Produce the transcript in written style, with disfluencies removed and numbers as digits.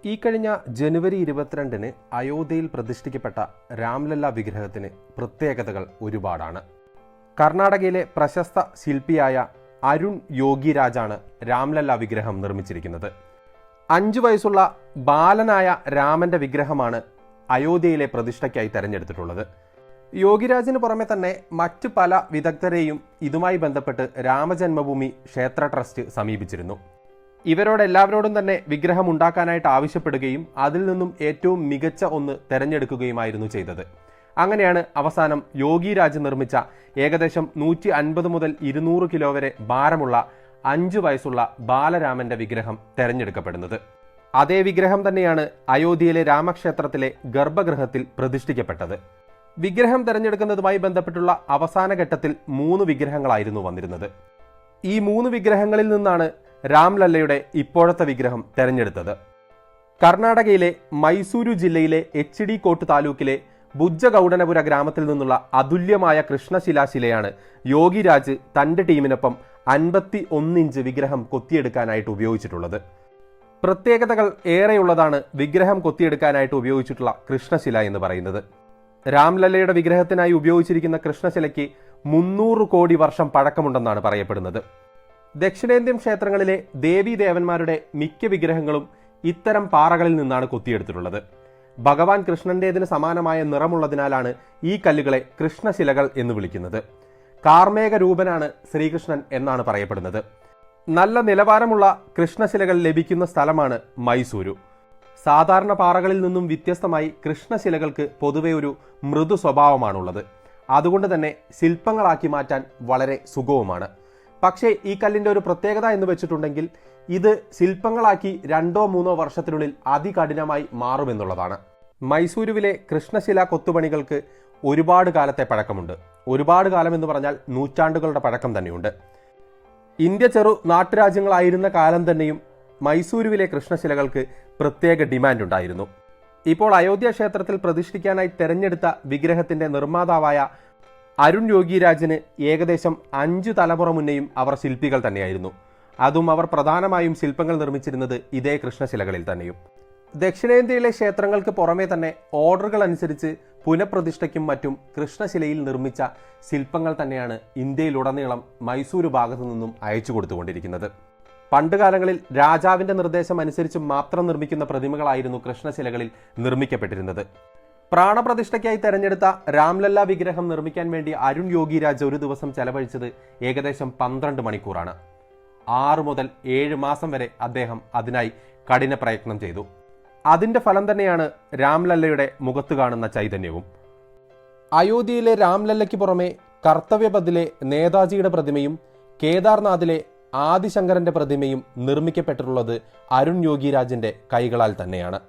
ഈ കഴിഞ്ഞ ജനുവരി 22-ന് അയോധ്യയിൽ പ്രതിഷ്ഠിക്കപ്പെട്ട രാംലല്ല വിഗ്രഹത്തിന് പ്രത്യേകതകൾ ഒരുപാടാണ്. കർണാടകയിലെ പ്രശസ്ത ശില്പിയായ അരുൺ യോഗിരാജാണ് രാംലല്ല വിഗ്രഹം നിർമ്മിച്ചിരിക്കുന്നത്. 5 വയസ്സുള്ള ബാലനായ രാമന്റെ വിഗ്രഹമാണ് അയോധ്യയിലെ പ്രതിഷ്ഠയ്ക്കായി തെരഞ്ഞെടുത്തിട്ടുള്ളത്. യോഗിരാജിന് പുറമെ തന്നെ മറ്റ് പല വിദഗ്ധരെയും ഇതുമായി ബന്ധപ്പെട്ട് രാമജന്മഭൂമി ക്ഷേത്ര ട്രസ്റ്റ് സമീപിച്ചിരുന്നു. ഇവരോടെല്ലാവരോടും തന്നെ വിഗ്രഹം ഉണ്ടാക്കാനായിട്ട് ആവശ്യപ്പെടുകയും അതിൽ നിന്നും ഏറ്റവും മികച്ച ഒന്ന് തെരഞ്ഞെടുക്കുകയുമായിരുന്നു ചെയ്തത്. അങ്ങനെയാണ് അവസാനം യോഗിരാജ് നിർമ്മിച്ച ഏകദേശം 150 മുതൽ 200 കിലോ വരെ ഭാരമുള്ള 5 വയസ്സുള്ള ബാലരാമന്റെ വിഗ്രഹം തെരഞ്ഞെടുക്കപ്പെടുന്നത്. അതേ വിഗ്രഹം തന്നെയാണ് അയോധ്യയിലെ രാമക്ഷേത്രത്തിലെ ഗർഭഗൃഹത്തിൽ പ്രതിഷ്ഠിക്കപ്പെട്ടത്. വിഗ്രഹം തെരഞ്ഞെടുക്കുന്നതുമായി ബന്ധപ്പെട്ടുള്ള അവസാന ഘട്ടത്തിൽ 3 വിഗ്രഹങ്ങളായിരുന്നു വന്നിരുന്നത്. ഈ 3 വിഗ്രഹങ്ങളിൽ നിന്നാണ് രാംലല്ലയുടെ ഇപ്പോഴത്തെ വിഗ്രഹം തെരഞ്ഞെടുത്തത്. കർണാടകയിലെ മൈസൂരു ജില്ലയിലെ HD കോട്ട് താലൂക്കിലെ ബുജ്ജഗൌഡനപുര ഗ്രാമത്തിൽ നിന്നുള്ള അതുല്യമായ കൃഷ്ണശിലാശിലയാണ് യോഗിരാജ് തന്റെ ടീമിനൊപ്പം 51 ഇഞ്ച് വിഗ്രഹം കൊത്തിയെടുക്കാനായിട്ട് ഉപയോഗിച്ചിട്ടുള്ളത്. പ്രത്യേകതകൾ ഏറെയുള്ളതാണ് വിഗ്രഹം കൊത്തിയെടുക്കാനായിട്ട് ഉപയോഗിച്ചിട്ടുള്ള കൃഷ്ണശില എന്ന് പറയുന്നത്. രാംലല്ലയുടെ വിഗ്രഹത്തിനായി ഉപയോഗിച്ചിരിക്കുന്ന കൃഷ്ണശിലയ്ക്ക് 300 കോടി വർഷം പഴക്കമുണ്ടെന്നാണ് പറയപ്പെടുന്നത്. ദക്ഷിണേന്ത്യൻ ക്ഷേത്രങ്ങളിലെ ദേവീദേവന്മാരുടെ മിക്ക വിഗ്രഹങ്ങളും ഇത്തരം പാറകളിൽ നിന്നാണ് കൊത്തിയെടുത്തിട്ടുള്ളത്. ഭഗവാൻ കൃഷ്ണന്റേതിന് സമാനമായ നിറമുള്ളതിനാലാണ് ഈ കല്ലുകളെ കൃഷ്ണശിലകൾ എന്ന് വിളിക്കുന്നത്. കാർമേക രൂപനാണ് ശ്രീകൃഷ്ണൻ എന്നാണ് പറയപ്പെടുന്നത്. നല്ല നിലവാരമുള്ള കൃഷ്ണശിലകൾ ലഭിക്കുന്ന സ്ഥലമാണ് മൈസൂരു. സാധാരണ പാറകളിൽ നിന്നും വ്യത്യസ്തമായി കൃഷ്ണശിലകൾക്ക് പൊതുവെ ഒരു മൃദു സ്വഭാവമാണുള്ളത്. അതുകൊണ്ട് തന്നെ ശില്പങ്ങളാക്കി മാറ്റാൻ വളരെ സുഗമമാണ്. പക്ഷേ ഈ കല്ലിൻ്റെ ഒരു പ്രത്യേകത എന്ന് വെച്ചിട്ടുണ്ടെങ്കിൽ ഇത് ശില്പങ്ങളാക്കി 2-3 വർഷത്തിനുള്ളിൽ അതികഠിനമായി മാറുമെന്നുള്ളതാണ്. മൈസൂരുവിലെ കൃഷ്ണശില കൊത്തുപണികൾക്ക് ഒരുപാട് കാലത്തെ പഴക്കമുണ്ട്. ഒരുപാട് കാലം എന്ന് പറഞ്ഞാൽ നൂറ്റാണ്ടുകളുടെ പഴക്കം തന്നെയുണ്ട്. ഇന്ത്യ ചെറു നാട്ടുരാജ്യങ്ങളായിരുന്ന കാലം തന്നെയും മൈസൂരുവിലെ കൃഷ്ണശിലകൾക്ക് പ്രത്യേക ഡിമാൻഡ് ഉണ്ടായിരുന്നു. ഇപ്പോൾ അയോധ്യ ക്ഷേത്രത്തിൽ പ്രതിഷ്ഠിക്കാനായി തെരഞ്ഞെടുത്ത വിഗ്രഹത്തിന്റെ നിർമ്മാതാവായ അരുൺ യോഗിരാജിന് ഏകദേശം 5 തലമുറ മുന്നേയും അവർ ശില്പികൾ തന്നെയായിരുന്നു. അതും അവർ പ്രധാനമായും ശില്പങ്ങൾ നിർമ്മിച്ചിരുന്നത് ഇതേ കൃഷ്ണശിലകളിൽ തന്നെയും. ദക്ഷിണേന്ത്യയിലെ ക്ഷേത്രങ്ങൾക്ക് പുറമേ തന്നെ ഓർഡറുകൾ അനുസരിച്ച് പുനഃപ്രതിഷ്ഠയ്ക്കും മറ്റും കൃഷ്ണശിലയിൽ നിർമ്മിച്ച ശില്പങ്ങൾ തന്നെയാണ് ഇന്ത്യയിലുടനീളം മൈസൂരു ഭാഗത്തു നിന്നും അയച്ചു കൊടുത്തുകൊണ്ടിരിക്കുന്നത്. പണ്ടുകാലങ്ങളിൽ രാജാവിന്റെ നിർദ്ദേശം അനുസരിച്ച് മാത്രം നിർമ്മിക്കുന്ന പ്രതിമകളായിരുന്നു കൃഷ്ണശിലകളിൽ നിർമ്മിക്കപ്പെട്ടിരുന്നത്. പ്രാണപ്രതിഷ്ഠയ്ക്കായി തെരഞ്ഞെടുത്ത രാംലല്ല വിഗ്രഹം നിർമ്മിക്കാൻ വേണ്ടി അരുൺ യോഗിരാജ് ഒരു ദിവസം ചെലവഴിച്ചത് ഏകദേശം 12 മണിക്കൂറാണ്. 6 മുതൽ 7 മാസം വരെ അദ്ദേഹം അതിനായി കഠിന പ്രയത്നം ചെയ്തു. അതിന്റെ ഫലം തന്നെയാണ് രാംലല്ലയുടെ മുഖത്ത് കാണുന്ന ചൈതന്യവും. അയോധ്യയിലെ രാംലല്ലയ്ക്ക് പുറമെ കർത്തവ്യപഥിലെ നേതാജിയുടെ പ്രതിമയും കേദാർനാഥിലെ ആദിശങ്കരന്റെ പ്രതിമയും നിർമ്മിക്കപ്പെട്ടിട്ടുള്ളത് അരുൺ യോഗിരാജിന്റെ കൈകളാൽ തന്നെയാണ്.